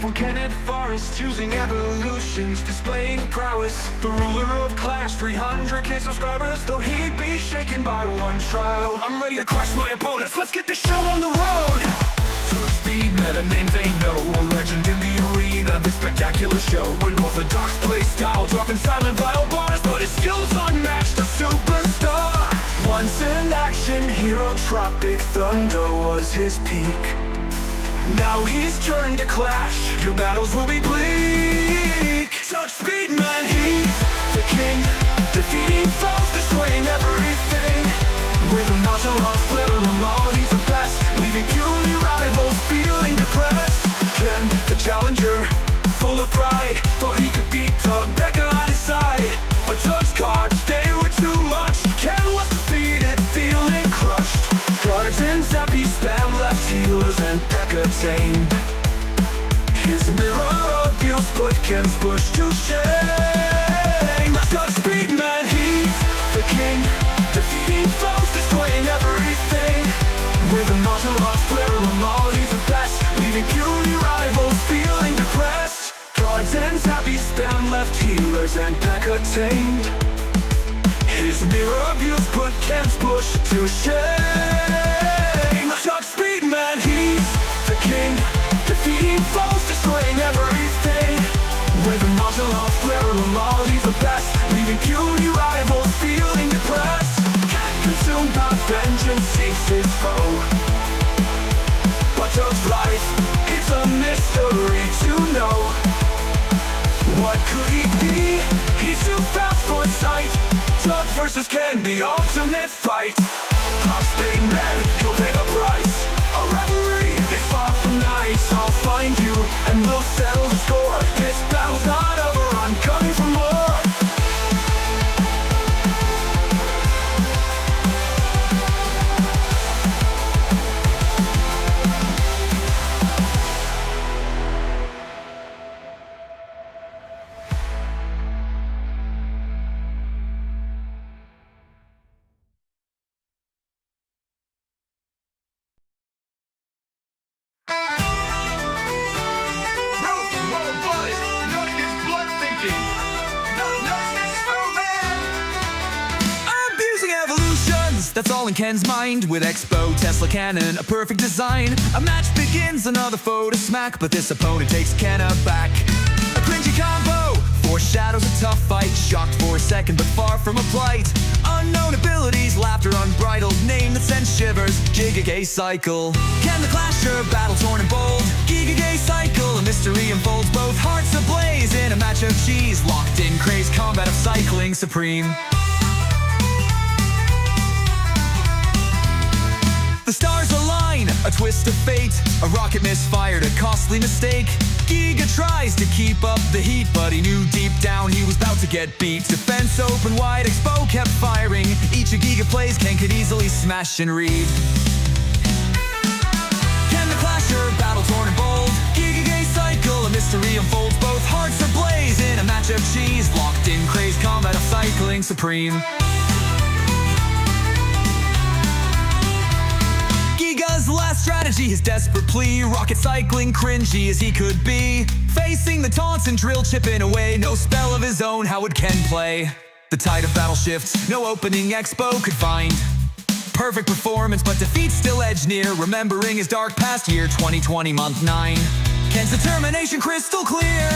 from Ken and Forrest, choosing evolutions, displaying prowess. The ruler of Clash, 300k subscribers, though he'd be shaken by one trial. I'm ready to crush my opponents, let's get this show on the road. Tugg Speedman, a name they know, a legend in the arena. This spectacular show, unorthodox play style, dropping silent vital bars, but his skills unmatched, a superstar. Once in action hero, Tropic Thunder was his peak. Now he's turned to Clash, your battles will be bleak. Tugg Speedman, he's the king, defeating foes, destroying everything. With a nonchalant flare of all, he's the best, leaving puny rivals feeling depressed. Ken, the challenger, full of pride, thought he could beat Tugg, Becca on his side. But Tugg's cards, they were too much. Ken was defeated, feeling crushed. Cards and zappy spam left healers and Becca tamed. His mirror abuse put Ken's push to shame. Tugg Speedman, he's the king, defeating foes, destroying everything. With a nonchalant flare of all, he's the best, leaving puny rivals feeling depressed. Cards and zappy spam left healers and Becca tamed. His mirror abuse put Ken's push to shame. Tugg Speedman, he's the king, defeating foes, destroying everything. With a nonchalant flare of all, he's the best, leaving puny rivals feeling depressed. Consumed by vengeance seeks his foe, but Tugg's life, it's a mystery to know. What could he be? He's too fast for sight. Tugg versus Ken, the ultimate fight. Tugg Speedman, he'll pay the price. A referee, it's far from nice. I'll find you, and we'll settle the score. This battle's not over, I'm coming for more. That's all in Ken's mind. With Expo, Tesla, Cannon, a perfect design. A match begins, another foe to smack, but this opponent takes Ken aback. A cringy combo foreshadows a tough fight. Shocked for a second, but far from a plight. Unknown abilities, laughter unbridled, name that sends shivers, Giga Cycle. Ken the Clasher, battle torn and bold, Giga Cycle, a mystery unfolds. Both hearts ablaze in a match of cheese, locked in crazed combat of cycling supreme. The stars align, a twist of fate. A rocket misfired, a costly mistake. Giga tries to keep up the heat, but he knew deep down he was about to get beat. Defense open wide, Expo kept firing. Each of Giga plays Ken could easily smash and read. Ken the Clasher, battle torn and bold, Giga Cycle, a mystery unfolds. Both hearts ablaze in a match of cheese, locked in crazed combat of cycling supreme. Giga's last strategy, his desperate plea, rocket cycling cringy as he could be. Facing the taunts and drill chipping away, no spell of his own, how would Ken play? The tide of battle shifts, no opening Expo could find. Perfect performance, but defeat still edged near, remembering his dark past year, 2020 month 9. Ken's determination crystal clear.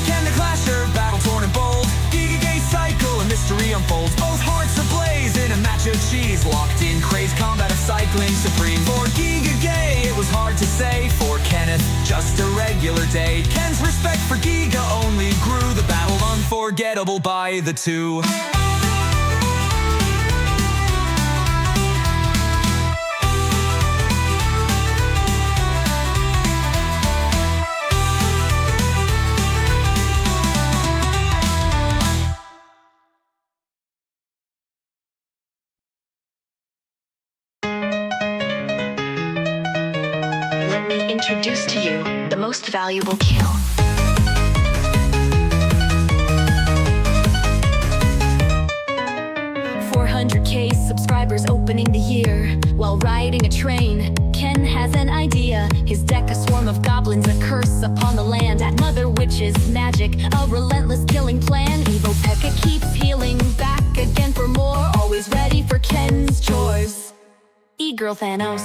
Ken the Clasher, battle torn and bold, Giga Cycle, a mystery unfolds. Both hearts ablaze in a match of cheese, locked in crazed combat of cycling supreme. For Giga Gay, it was hard to say. For Kenneth, just a regular day. Ken's respect for Giga only grew, the battle unforgettable by the two. Introduce to you the most valuable kill. 400k subscribers opening the year. While riding a train, Ken has an idea. His deck a swarm of goblins, a curse curse upon the land at Mother Witch's magic, a relentless killing plan. Evil Pekka keeps healing back again for more, always ready for Ken's chores. E-Girl Thanos,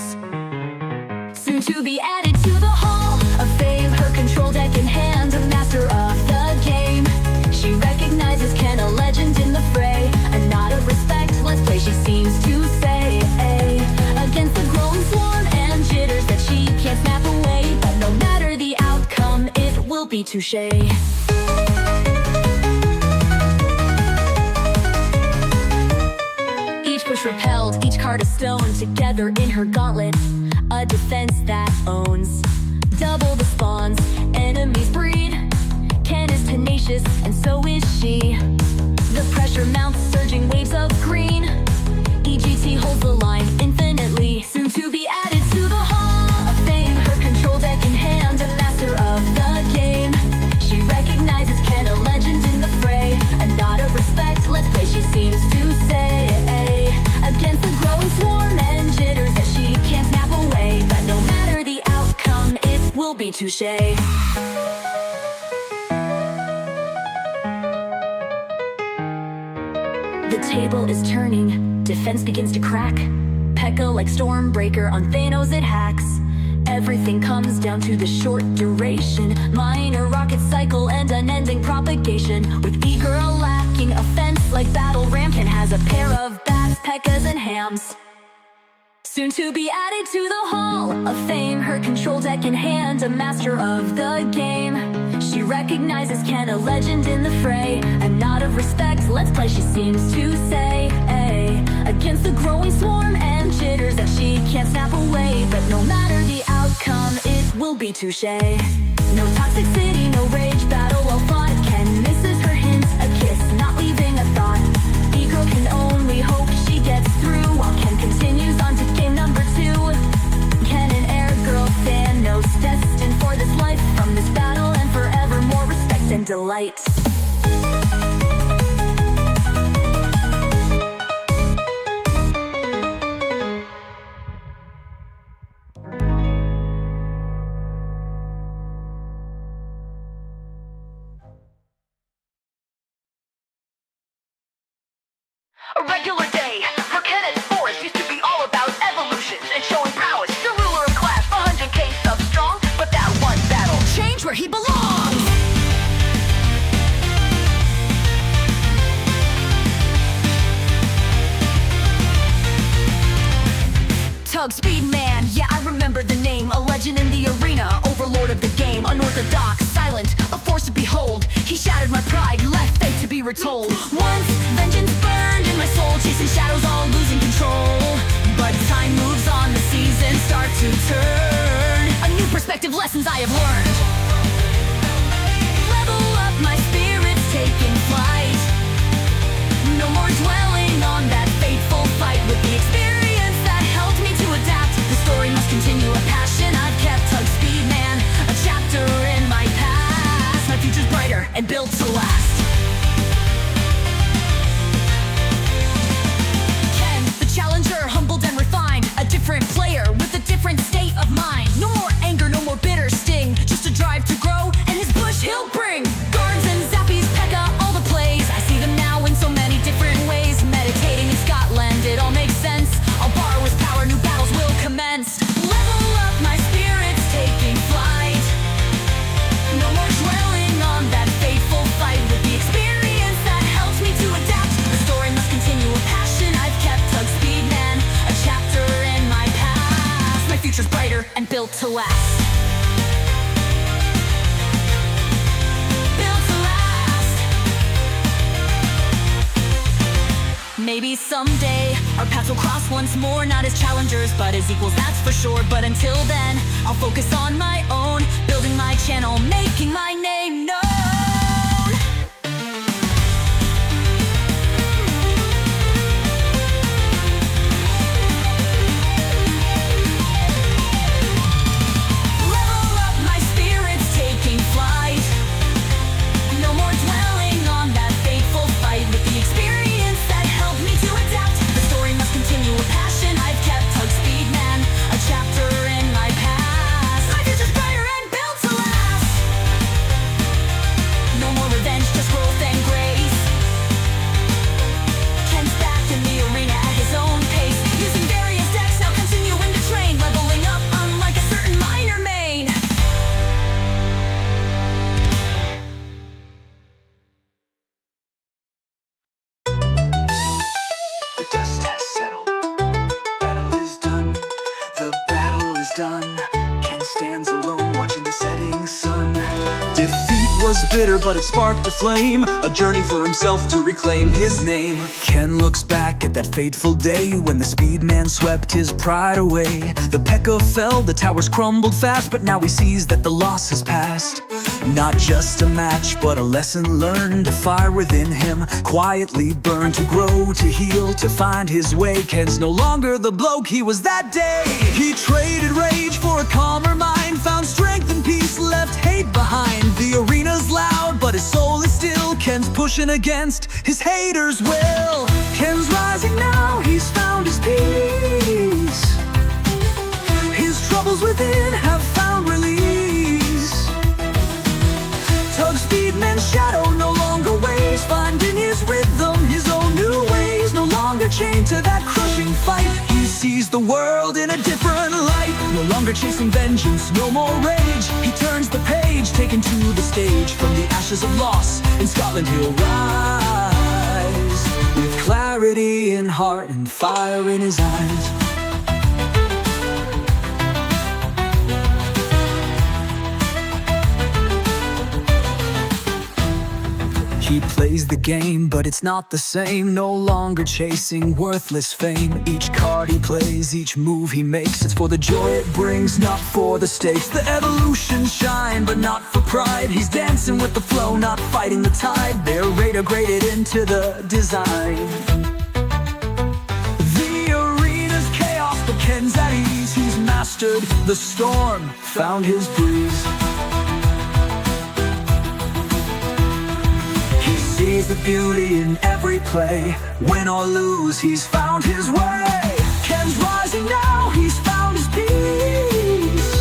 soon to be added to the Hall of Fame, her control deck in hand, a master of the game. She recognizes Ken, a legend in the fray, a nod of respect, let's play, she seems to say. Against the growing swarm and jitters that she can't snap away, but no matter the outcome, it will be touche. Each push repelled, each card a stone, together in her gauntlet, a defense that owns double the spawns enemies breed. Ken is tenacious, and so is she. The pressure mounts, surging waves of green. EGT holds the line infinitely, soon to be added to the Hall of Fame. Her control deck in hand, a master of the game. She recognizes Ken, a legend in the fray, a nod of respect, let's play, she seems to say. Against the growing swarm and jitters that she can't snap away, but no matter the outcome, it will be touche. The table is turning, defense begins to crack. Pekka like Stormbreaker, on Thanos it hacks. Everything comes down to the short duration, minor rocket cycle and unending propagation. With E-Girl lacking offense like Battle Ram, Ken has a pair of bats, Pekkas and hams. Soon to be added to the Hall of Fame, her control deck in hand, a master of the game. She recognizes Ken, a legend in the fray, a nod of respect, let's play, she seems to say. Against the growing swarm and jitters that she can't snap away, but no matter the outcome, it will be touche. No toxicity, no rage, battle well fought. Ken misses her hints, a kiss, not leaving a thought. E-Girl can only hope she gets through, while Ken continues on to game number 2. Ken and Air-Girl Thanos, destined for this life, from this battle and forever more respect and delight. A regular day for Ken and Forrest used to be all about evolutions and showing prowess. The ruler of class, 100K sub strong, but that one battle Change where he belongs! Tugg Speedman, yeah, I remember the name. A legend in the arena, overlord of the game. Unorthodox, silent, a force to behold. He shattered my pride, left fate to be retold. Once, vengeance burned in my soul, chasing shadows, all losing control. But time moves on, the seasons start to turn. A new perspective, lessons I have learned. Level up, my spirit's taking flight. No more dwelling on that fateful fight. With the experience that helped me to adapt, the story must continue, a passion I've kept. Tugg Speedman, a chapter in my past. My future's brighter and built to last. Ken, the challenger, humbled and refined, a different player with a different state of mind. No more anger, no more bitter sting, just a drive to grow, and his push he'll bring. Guards and Zappies, Pekka, all the plays, I see them now in so many different ways. Meditating in Scotland, it all makes sense. I'll borrow his power, new battles will commence. Level up, my spirit's taking flight. No more dwelling on that fateful fight. With the experience that helps me to adapt, the story must continue, a passion I've kept. Tugg Speedman, a chapter in my past. My future's brighter and built to last. Built to last. Maybe someday our paths will cross once more, not as challengers, but as equals, that's for sure. But until then, I'll focus on my own, building my channel, making my name known. Level up, my spirit's taking flight. No more dwelling on that fateful fight. With the experience that helped me to adapt, the story must continue, a passion I've kept. Tugg Speedman, a chapter in my past. My future's bright. Ken stands alone watching the setting sun. Defeat was bitter, but it sparked a flame, a journey for himself to reclaim his name. Ken looks back at that fateful day when the Speedman swept his pride away. The P.E.K.K.A. fell, the towers crumbled fast, but now he sees that the loss has passed. Not just a match, but a lesson learned. A fire within him quietly burned, to grow, to heal, to find his way. Ken's no longer the bloke he was that day. He traded rage for a calmer mind, found strength and peace, left hate behind. The arena's loud, but his soul is still. Ken's pushing against his haters' will. Ken's rising now, he's found his peace. His troubles within have found release. Tugg Speedman's shadow no longer waves, finding his rhythm, his own new ways. No longer chained to that crushing fight, he sees the world in a different light. No longer chasing vengeance, no more rage. He turns the page, taken to the stage. From the ashes of loss, in Scotland he'll rise, with clarity in heart and fire in his eyes. He plays the game, but it's not the same. No longer chasing worthless fame. Each card he plays, each move he makes, it's for the joy it brings, not for the stakes. The evolution shine, but not for pride. He's dancing with the flow, not fighting the tide. They're integrated into the design. The arena's chaos, but Ken's at ease. He's mastered the storm, found his breeze. Sees the beauty in every play. Win or lose, he's found his way. Ken's rising now, he's found his peace.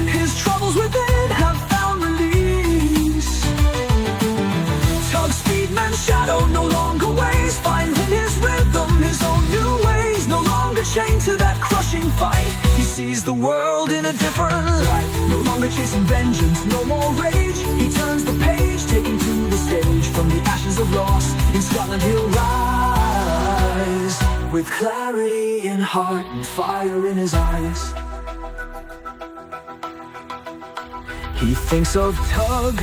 His troubles within have found release. Tugg Speedman's shadow no longer waves, finding his rhythm, his own new ways. No longer chained to that crushing fight, he sees the world in a different light. No longer chasing vengeance, no more rage. He turns the page, taking to the stage. From the ashes of loss, in Scotland he'll rise, with clarity in heart and fire in his eyes. He thinks of Tugg,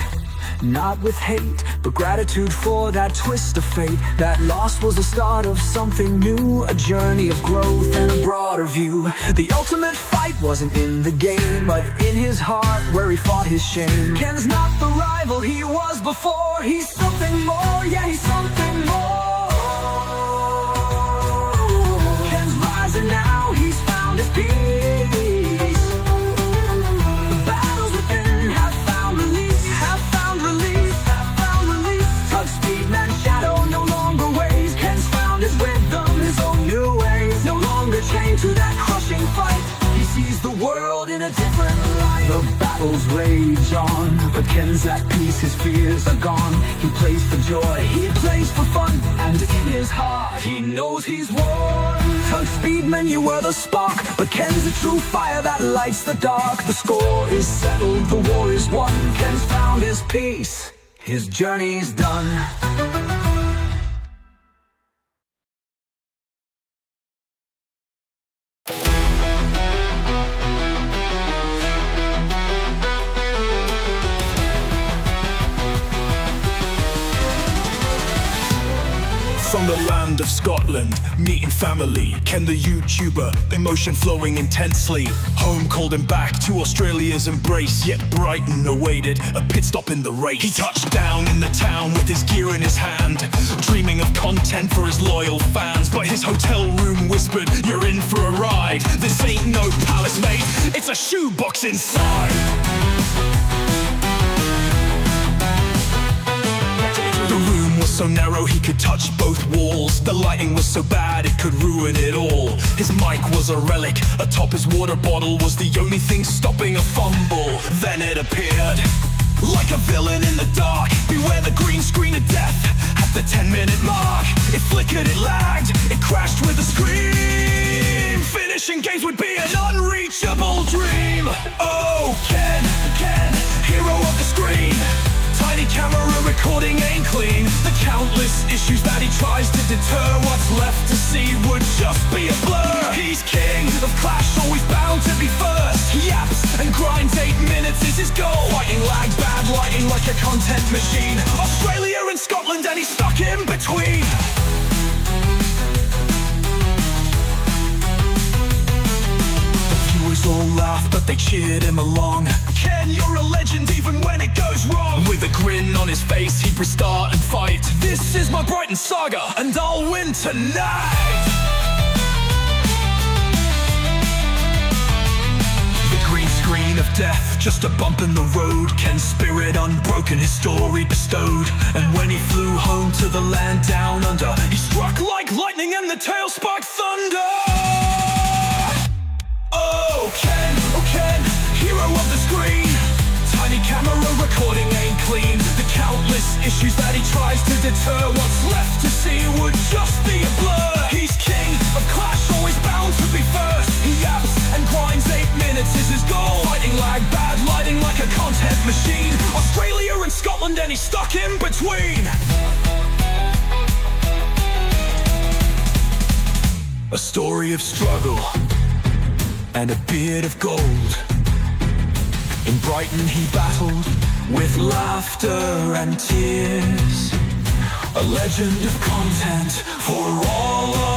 not with hate, but gratitude for that twist of fate. That loss was the start of something new, a journey of growth and a broader view. The ultimate fight wasn't in the game, but in his heart where he fought his shame. Ken's not the rival he was before, he's something more, yeah, he's something more. Ken's rising now, he's found his peace. The battles within have found release, have found release, have found release. Tugg Speedman's shadow no longer waves. Ken's found his rhythm, his own new ways. No longer chained to that crushing fight, he sees the world in a different light. The battles rage on, but Ken's at peace, his fears are gone. He plays for joy, he plays for fun, and in his heart he knows he's won. Tugg Speedman, you were the spark, but Ken's the true fire that lights the dark. The score is settled, the war is won. Ken's found his peace, his journey's done. From the land of Scotland, meeting family, Ken the YouTuber, emotion flowing intensely. Home called him back to Australia's embrace, yet Brighton awaited a pit stop in the race. He touched down in the town with his gear in his hand, dreaming of content for his loyal fans. But his hotel room whispered, "You're in for a ride. This ain't no palace, mate, it's a shoebox inside." The room was so narrow he could touch both walls. The lighting was so bad it could ruin it all. His mic was a relic, atop his water bottle was the only thing stopping a fumble. Then it appeared, like a villain in the dark. Beware the green screen of death. At the 10-minute mark, it flickered, it lagged, it crashed with a scream. Finishing games would be an unreachable dream. Oh, Ken, hero of the screen. Tiny camera recording ain't clean. The countless issues that he tries to deter, what's left to see would just be a blur. He's king of Clash, always bound to be first. He lighting like a content machine. Australia and Scotland, and he's stuck in between. All laughed, but they cheered him along. Ken, you're a legend even when it goes wrong. With a grin on his face, he'd restart and fight. This is my Brighton saga, and I'll win tonight. The green screen of death, just a bump in the road. Ken's spirit unbroken, his story bestowed. And when he flew home to the land down under, he struck like lightning and the tail sparked thunder. Oh Ken, hero of the screen. Tiny camera recording ain't clean. The countless issues that he tries to deter, what's left to see would just be a blur. He's king of Clash, always bound to be first. He yaps and grinds, 8 minutes is his goal. Fighting lag, bad lighting like a content machine. Australia and Scotland, and he's stuck in between. A story of struggle and a beard of gold. In Brighton he battled with laughter and tears. A legend of content for all of